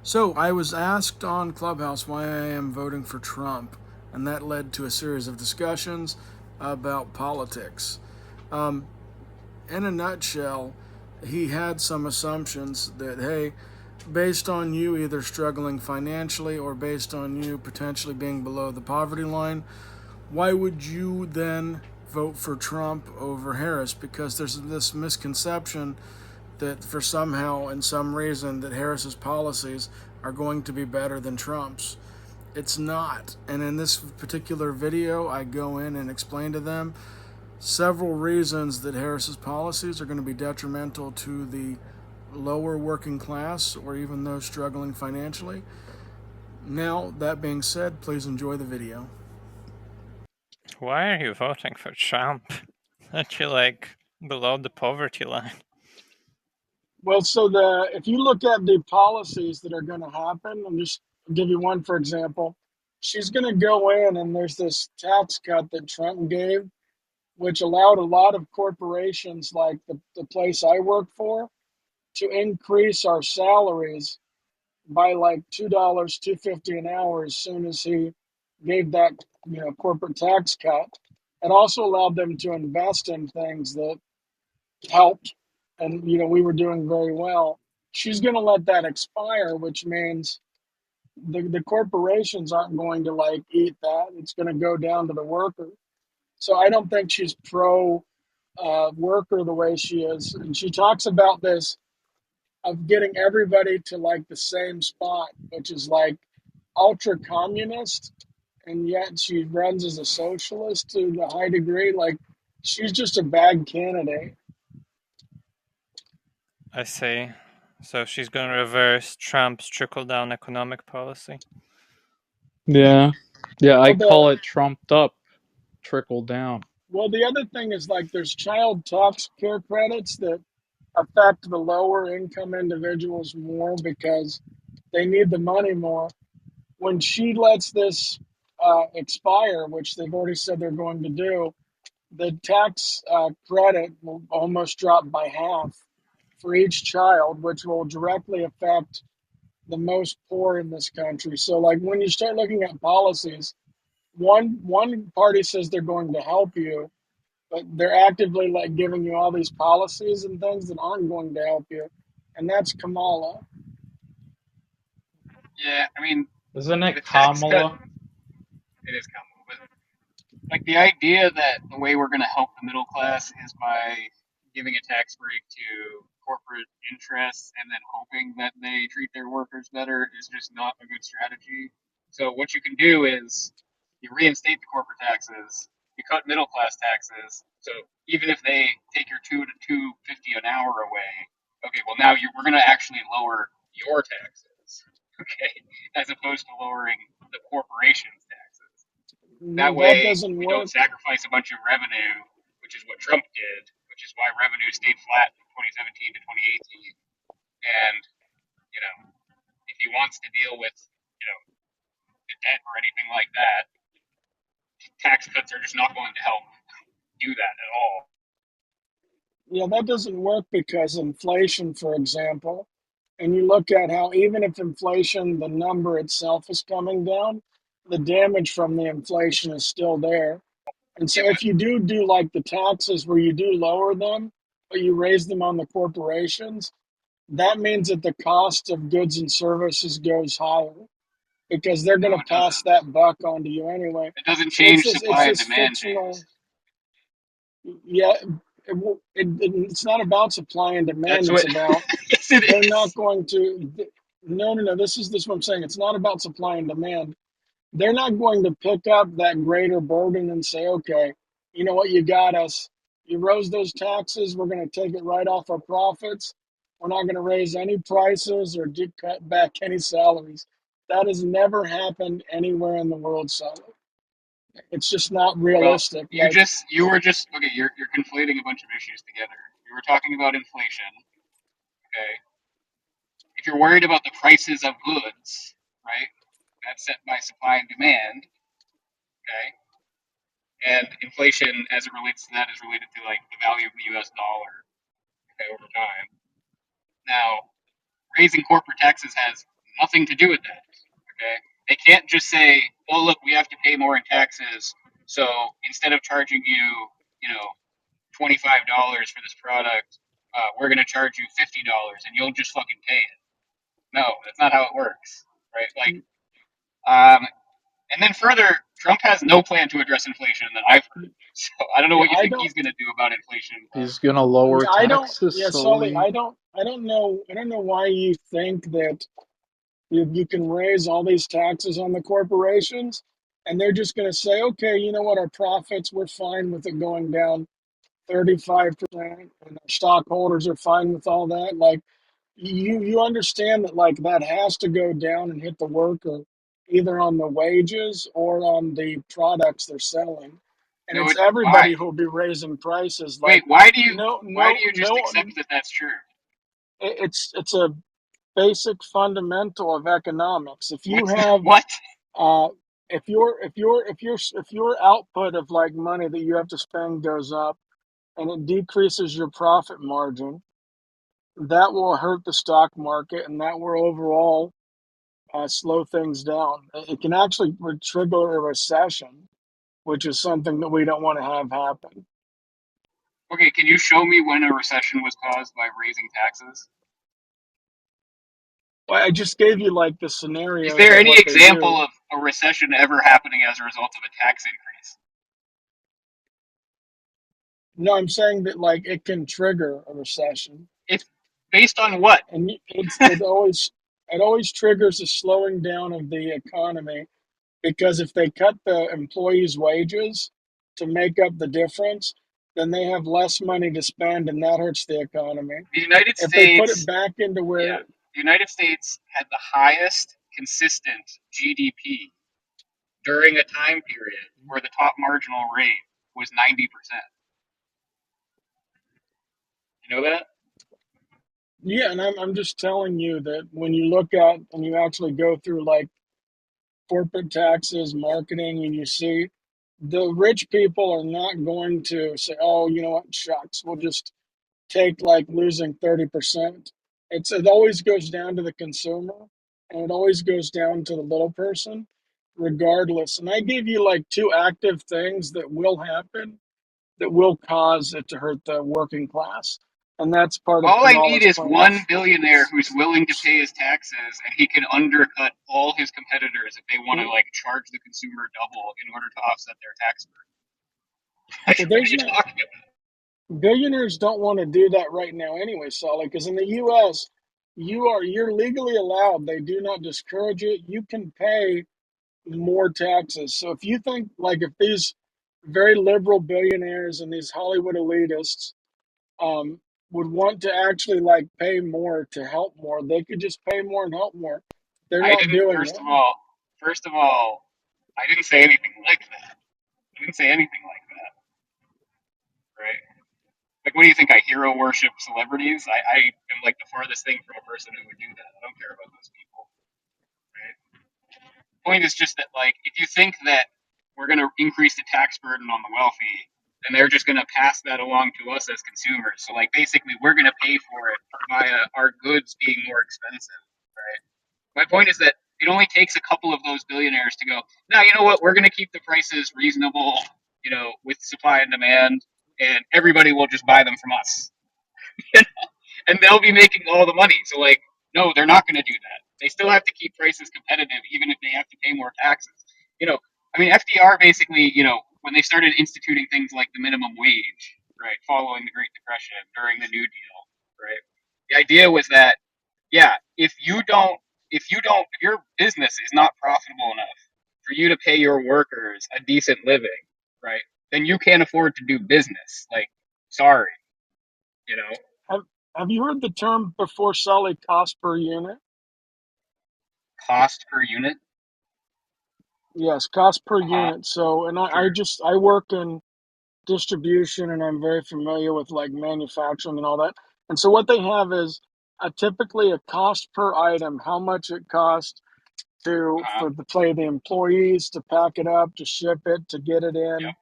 So I was asked on Clubhouse why I am voting for Trump, and that led to a series of discussions about politics. Um, in a nutshell, he had some assumptions that, hey, based on you either struggling financially or based on you potentially being below the poverty line, why would you then vote for Trump over Harris? Because there's this misconception that for somehow and some reason that Harris's policies are going to be better than Trump's. It's not. And in this particular video, I go in and explain to them several reasons that Harris's policies are going to be detrimental to the lower working class or even those struggling financially. Now, that being said, please enjoy the video. Why are you voting for Trump? Aren't you like below the poverty line? Well, so if you look at the policies that are going to happen, I'll just give you one for example. She's going to go in, and there's this tax cut that Trump gave, which allowed a lot of corporations like the place I work for to increase our salaries by like $2, $2.50 an hour as soon as he gave that corporate tax cut. It also allowed them to invest in things that helped, and we were doing very well. She's going to let that expire, which means the corporations aren't going to like eat that. It's going to go down to the worker. So I don't think she's pro worker the way she is. And she talks about this of getting everybody to like the same spot, which is like ultra communist, and yet she runs as a socialist to the high degree. Like, she's just a bad candidate. I see. So she's going to reverse Trump's trickle-down economic policy. Yeah. Yeah, I Well, call it trumped up, trickle down. the other thing is like there's child tax care credits that affect the lower income individuals more because they need the money more. When she lets this expire, which they've already said they're going to do, the tax credit will almost drop by half for each child, which will directly affect the most poor in this country. So, like, when you start looking at policies, one party says they're going to help you, but they're actively like giving you all these policies and things that aren't going to help you, and that's Kamala. Yeah, I mean, Isn't it the tax cut, Kamala? it is common, but like the idea that the way we're going to help the middle class is by giving a tax break to corporate interests and then hoping that they treat their workers better is just not a good strategy. So what you can do is you reinstate the corporate taxes, you cut middle class taxes. So even if they take your 2 to 2.50 an hour away, okay, well now we're going to actually lower your taxes, okay, as opposed to lowering the corporation's taxes. That That way, doesn't we don't work. sacrifice a bunch of revenue, which is what Trump did, which is why revenue stayed flat from 2017 to 2018. And, you know, if he wants to deal with, the debt or anything like that, tax cuts are just not going to help do that at all. Yeah, that doesn't work because inflation, for example, and you look at how even if inflation, the number itself is coming down, the damage from the inflation is still there. And Yeah, so if you do like the taxes where you do lower them, but you raise them on the corporations, that means that the cost of goods and services goes higher because they're no, going to it pass doesn't. that buck on to you anyway. It doesn't So it's change this it's supply and this demand, fictional. James. Yeah, it's not about supply and demand. That's It's what. about Yes, it they're not is. going to. No. This is what I'm saying. It's not about supply and demand. They're not going to pick up that greater burden and say, okay, you know what, you got us. You rose those taxes. We're going to take it right off our profits. We're not going to raise any prices or cut back any salaries. That has never happened anywhere in the world, Sally. It's just not Well, realistic. you Like, just you were just okay. You're conflating a bunch of issues together. You were talking about inflation. Okay, if you're worried about the prices of goods, right? That's set by supply and demand. Okay, and inflation, as it relates to that, is related to like the value of the U.S. dollar, okay, over time. Now, raising corporate taxes has nothing to do with that. Okay, they can't just say, "Oh, look, we have to pay more in taxes, so instead of charging you, you know, $25 for this product, we're going to charge you $50, and you'll just fucking pay it." No, that's not how it works, right? Like, and then further, Trump has no plan to address inflation that I've heard. So I don't know Yeah, what you I think don't. he's going to do about inflation. He's gonna lower Yeah, I don't. taxes Yeah, Sully, slowly. I don't. I don't know. I don't know why you think that you can raise all these taxes on the corporations, and they're just going to say, okay, you know what, our profits, we're fine with it going down 35%, and our stockholders are fine with all that. Like, you understand that like that has to go down and hit the worker either on the wages or on the products they're selling, and No, it's why? everybody who'll be raising prices. Wait, Like, why do you just no, accept that that's true? it's a basic fundamental of economics. If you What's have what? uh, if your output of like money that you have to spend goes up and it decreases your profit margin, that will hurt the stock market and that will overall slow things down. It can actually trigger a recession, which is something that we don't want to have happen. Okay, can you show me when a recession was caused by raising taxes? Well, I just gave you like the Is scenarios there of any what they example do. of a recession ever happening as a result of a tax increase? No, I'm saying that like it can trigger a recession, It's based on what? and it always triggers a slowing down of the economy because if they cut the employees' wages to make up the difference, then they have less money to spend, and that hurts the economy. The United If they put it States, back into yeah, where, the United States had the highest consistent GDP during a time period where the top marginal rate was 90%. You know that? yeah, and I'm just telling you that when you look at and you actually go through like corporate taxes, marketing, and you see the rich people are not going to say, oh, you know what, shucks, we'll just take like losing 30%. It always goes down to the consumer and it always goes down to the little person, regardless. And I gave you like two active things that will happen that will cause it to hurt the working class. And that's part of All I need Kamala's is plan. one billionaire who's willing to pay his taxes, and he can undercut all his competitors if they want to like charge the consumer double in order to offset their tax burden. Well, What are there's you no talking about? billionaires don't want to do that right now anyway, Solid, because in the US, you're legally allowed. They do not discourage it. You can pay more taxes. So if you think like if these very liberal billionaires and these Hollywood elitists um, would want to actually like pay more to help more, they could just pay more and help more. They're I not didn't. doing that. First of all, I didn't say anything like that. I didn't say anything like that, right? Like, what do you think? I hero worship celebrities? I am like the farthest thing from a person who would do that. I don't care about those people, right? Point is just that, like, if you think that we're going to increase the tax burden on the wealthy, then they're just going to pass that along to us as consumers. So, like, basically, we're going to pay for it via our goods being more expensive, right? My point is that it only takes a couple of those billionaires to go, now, you know what? We're going to keep the prices reasonable, with supply and demand, and everybody will just buy them from us. And they'll be making all the money. So, like, no, they're not going to do that. They still have to keep prices competitive, even if they have to pay more taxes. You know, I mean, FDR basically, when they started instituting things like the minimum wage, right, following the Great Depression during the New Deal, right, the idea was that, yeah, if your business is not profitable enough for you to pay your workers a decent living, right, then you can't afford to do business. Like, sorry, you know, Have Have you heard the term before, Sully, cost per unit? cost per unit. Yes, cost per Uh-huh. unit. So, and I Sure. just I work in distribution and I'm very familiar with like manufacturing and all that. And so what they have is typically a cost per item, how much it costs to Uh-huh. for the pay the employees to pack it up, to ship it, to get it Yep. in,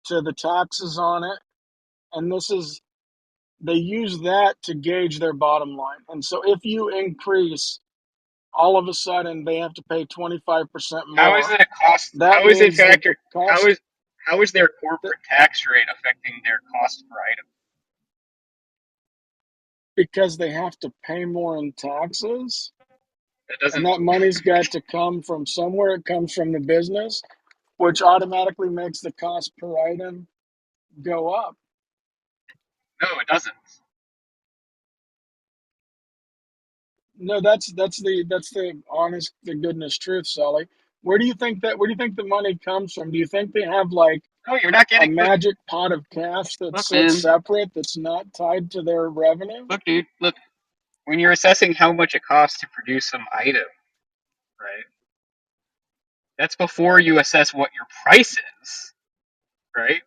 to the taxes on it. And this is they use that to gauge their bottom line. And so if you increase all of a sudden they have to pay 25% How is more. it a cost? That How is it means that the factored? How cost is how is their that, corporate tax rate affecting their cost per item? because they have to pay more in taxes, That and doesn't. that money's got to come from somewhere. It comes from the business, which automatically makes the cost per item go up. No, it doesn't. No, that's the honest the goodness truth, Sully. Where do you think the money comes from? Do you think they have like No, you're not a getting. Look, magic pot of cash that look, sits man. separate that's not tied to their revenue? Look, dude. Look. When you're assessing how much it costs to produce some item, right? That's before you assess what your price is, right?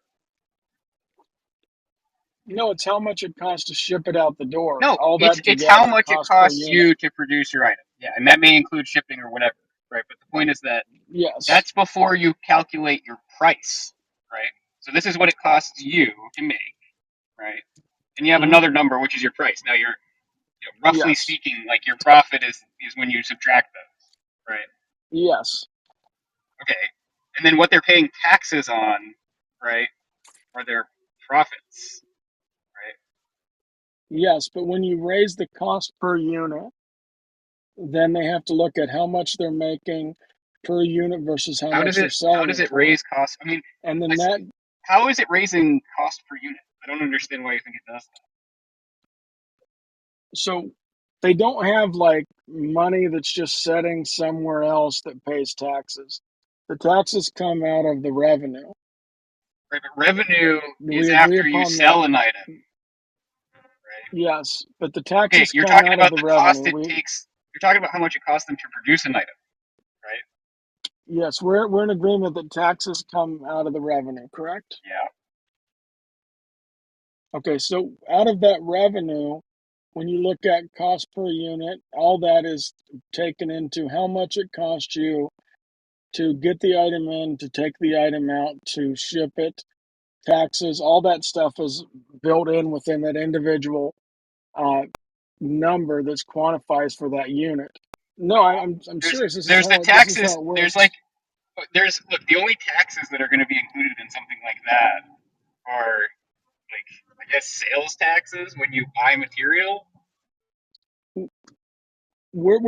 No, it's how much it costs to ship it out the door. No, All it's that it's how together, much it cost per costs unit. you to produce your item. Yeah, and that may include shipping or whatever, right? But the point is that Yes. that's before you calculate your price, right? So this is what it costs you to make, right? And you have Hmm. another number, which is your price. Now, roughly Yes. speaking, like your profit is when you subtract those, right? Yes. Okay, and then what they're paying taxes on, right, are their profits, right? Yes. But when you raise the cost per unit, then they have to look at how much they're making per unit versus how much they're How selling does it it for. raise costs? I mean, And the I s net, how is it raising cost per unit? I don't understand why you think it does that. so they don't have like money that's just sitting somewhere else that pays taxes. The taxes come out of the revenue. Right, but revenue is We agree after you upon that. sell an item, right? Yes, but the Okay, taxes you're come talking out of about the the cost revenue. it We takes. You're talking about how much it costs them to produce an item, right? Yes, we're in agreement that taxes come out of the revenue, correct? Yeah. Okay, so out of that revenue, when you look at cost per unit, all that is taken into how much it costs you to get the item in, to take the item out, to ship it, taxes, all that stuff is built in within that individual uh, number that's quantifies for that unit. No, No. I'm There's serious. there's the This is how taxes. it There's like works. look, the only taxes that are going to be included in something like that are like, I guess, sales taxes when you buy material. Where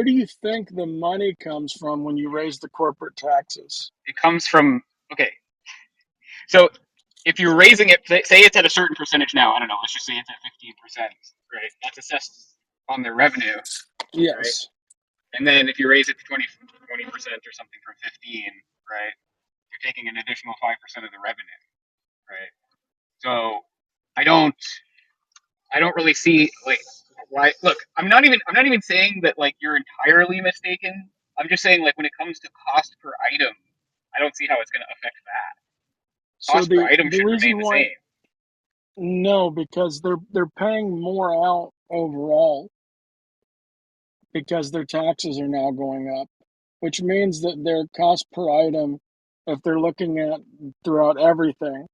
do you think the money comes from when you raise the corporate taxes? It comes from, okay. So if you're raising it, say it's at a certain percentage now. I don't know. Let's just say it's at 15%, right? That's assessed on their revenue, right? Yes. And then if you raise it to 20% or something from 15, right? You're taking an additional 5% of the revenue, right? So I don't I don't really see like why. Look, I'm not even saying that like you're entirely mistaken. I'm just saying like when it comes to cost per item, I don't see how it's going to affect that. So Cost per item the should reason remain the why same. no, because they're paying more out overall because their taxes are now going up, which means that their cost per item, if they're looking at throughout everything,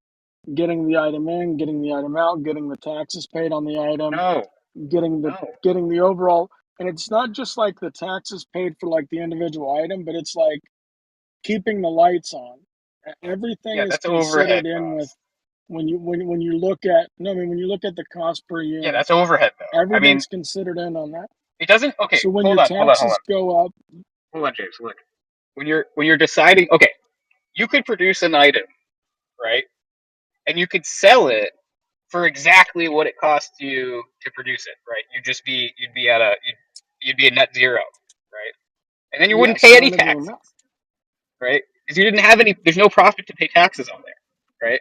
getting the item in, getting the item out, getting the taxes paid on the item, No, getting the no. getting the overall, and it's not just like the taxes paid for like the individual item, but it's like keeping the lights on. Everything Yeah, is that's overhead considered in with cost. when you look at no, I mean when you look at the cost per Yeah, unit, that's overhead though. I mean, everything's considered in on that. it doesn't. Okay, So when hold your on, hold on, hold on, taxes go up, hold on, James. Look, when you're deciding, okay, you could produce an item, right, and you could sell it for exactly what it costs you to produce it, right? You'd be a net zero, right? And then you wouldn't yes, pay we're any in agreement. taxes, right? Because you didn't have any. There's no profit to pay taxes on there, right?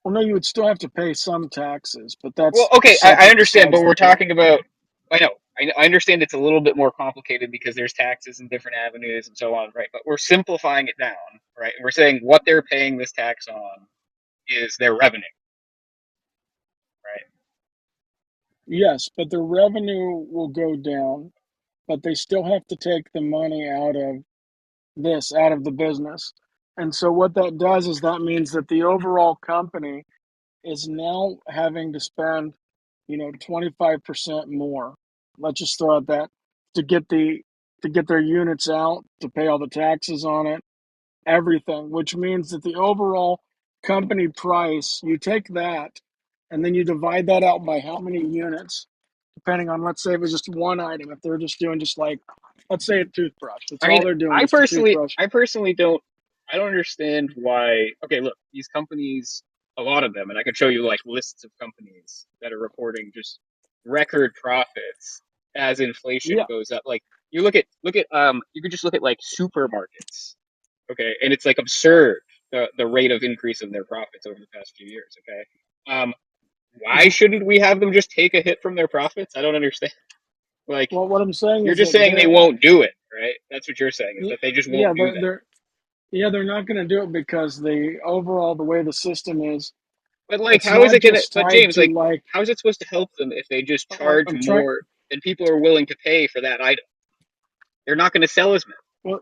Well, no, you would still have to pay some taxes, but Well, that's okay, I separate understand, but besides the we're point. talking about. I know, I understand it's a little bit more complicated because there's taxes in different avenues and so on, right? But we're simplifying it down, right? And we're saying what they're paying this tax on is their revenue, right? Yes, but the revenue will go down, but they still have to take the money out of the business. And so what that does is that means that the overall company is now having to spend, 25% more. Let's just throw out that to get their units out, to pay all the taxes on it, everything, which means that the overall company price, you take that and then you divide that out by how many units, depending on, let's say it was just one item. If they're just doing just like, let's say a toothbrush, that's I all mean, they're doing, just a toothbrush. I personally I don't understand why. Okay, look, these companies, a lot of them, and I could show you like lists of companies that are reporting just record profits as inflation Yeah. goes up. Like you you could just look at like supermarkets, okay, and it's like absurd the rate of increase in their profits over the past few years. Okay, why Well, shouldn't we have them just take a hit from their profits? I don't understand. Like what I'm saying you're is just that saying they won't do it, right? That's what you're saying is that they just yeah, won't do that. they're not going to do it because the way the system is, But like, it's how is not it gonna? just But tied James, to like, like, how is it supposed to help them if they just charge I'm trying, more and people are willing to pay for that item? They're not going to sell as much. well,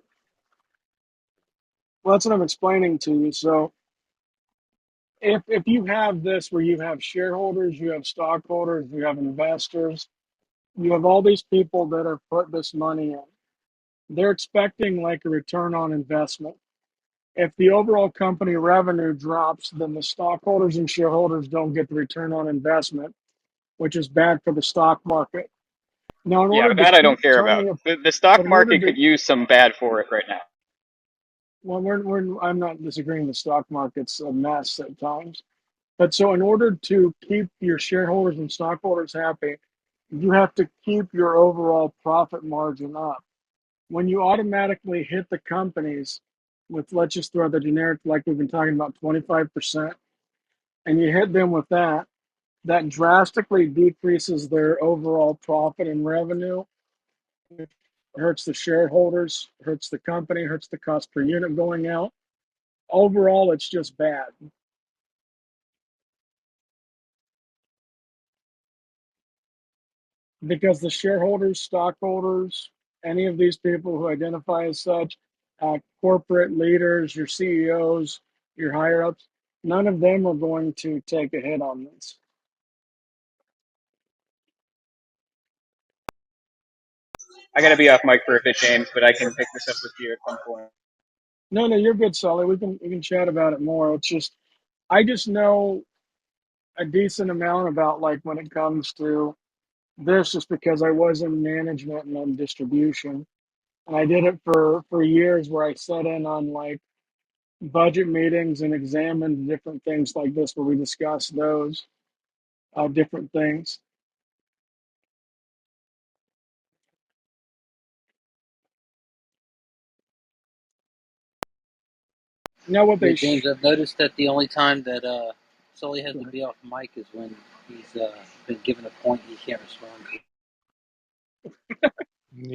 that's what I'm explaining to you. So if you have this where you have shareholders, you have stockholders, you have investors, you have all these people that have put this money in, they're expecting like a return on investment. If the overall company revenue drops, then the stockholders and shareholders don't get the return on investment, which is bad for the stock market. Now, in Yeah, order but to that I keep don't care about. turning it, The stock but in order market to, could use some bad for it right now. well, I'm not disagreeing. The stock market's a mess at times, but so in order to keep your shareholders and stockholders happy, you have to keep your overall profit margin up. When you automatically hit the companies with, let's just throw the generic, like we've been talking about, 25%, and you hit them with that, that drastically decreases their overall profit and revenue. It hurts the shareholders, hurts the company, hurts the cost per unit going out. Overall, it's just bad because the shareholders, stockholders, any of these people who identify as such, corporate leaders, your CEOs, your higher ups, none of them are going to take a hit on this. I gotta be off mic for a bit, James, but I can pick this up with you at some point. No, you're good, Sully. We can chat about it more. It's just I just know a decent amount about like when it comes to this, just because I was in management and then distribution, and I did it for years, where I sat in on like budget meetings and examined different things like this, where we discuss those different things. You know what Yeah, they James, I've noticed that the only time that Sully has to be off mic is when he's been given a point he can't respond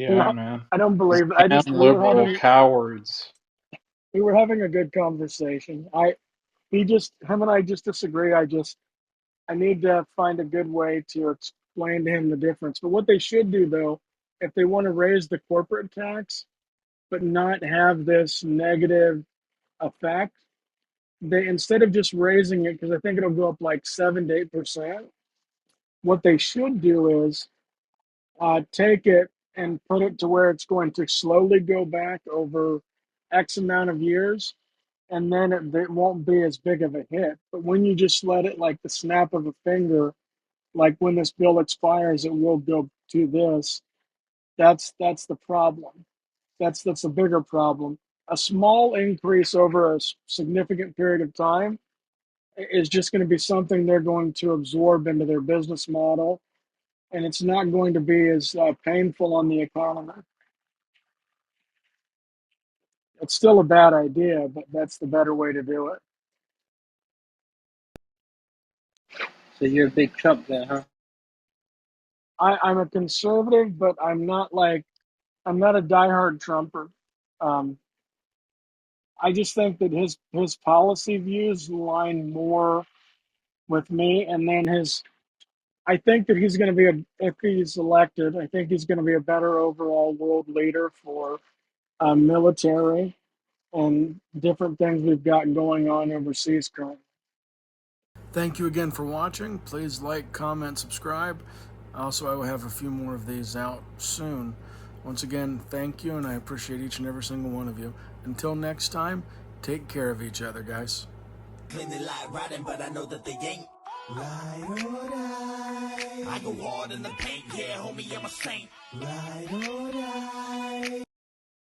you Yeah, know, man. I don't These believe it. I damn just liberal cowards. we were having a good conversation. Him and I just disagree. I need to find a good way to explain to him the difference. But what they should do, though, if they want to raise the corporate tax but not have this negative effect, they, instead of just raising it, because I think it'll go up like 7 to 8%, what they should do is take it and put it to where it's going to slowly go back over X amount of years, and then it won't be as big of a hit. But when you just let it like the snap of a finger, like when this bill expires, it will go to this. That's the problem. That's a bigger problem. A small increase over a significant period of time is just going to be something they're going to absorb into their business model, and it's not going to be as painful on the economy. It's still a bad idea, but that's the better way to do it. So you're a big Trump guy, huh? I'm a conservative, but I'm not a diehard Trumper. Um, I just think that his policy views line more with me, and then his. I think that he's going to be if he's elected, I think he's going to be a better overall world leader for military and different things we've got going on overseas currently. Thank you again for watching. Please like, comment, subscribe. Also, I will have a few more of these out soon. Once again, thank you, and I appreciate each and every single one of you. Until next time, take care of each other, guys. Claim they like riding, but I know that they ain't. Ride or die. I go hard in the paint, yeah, homie, I'm a saint. Ride or die.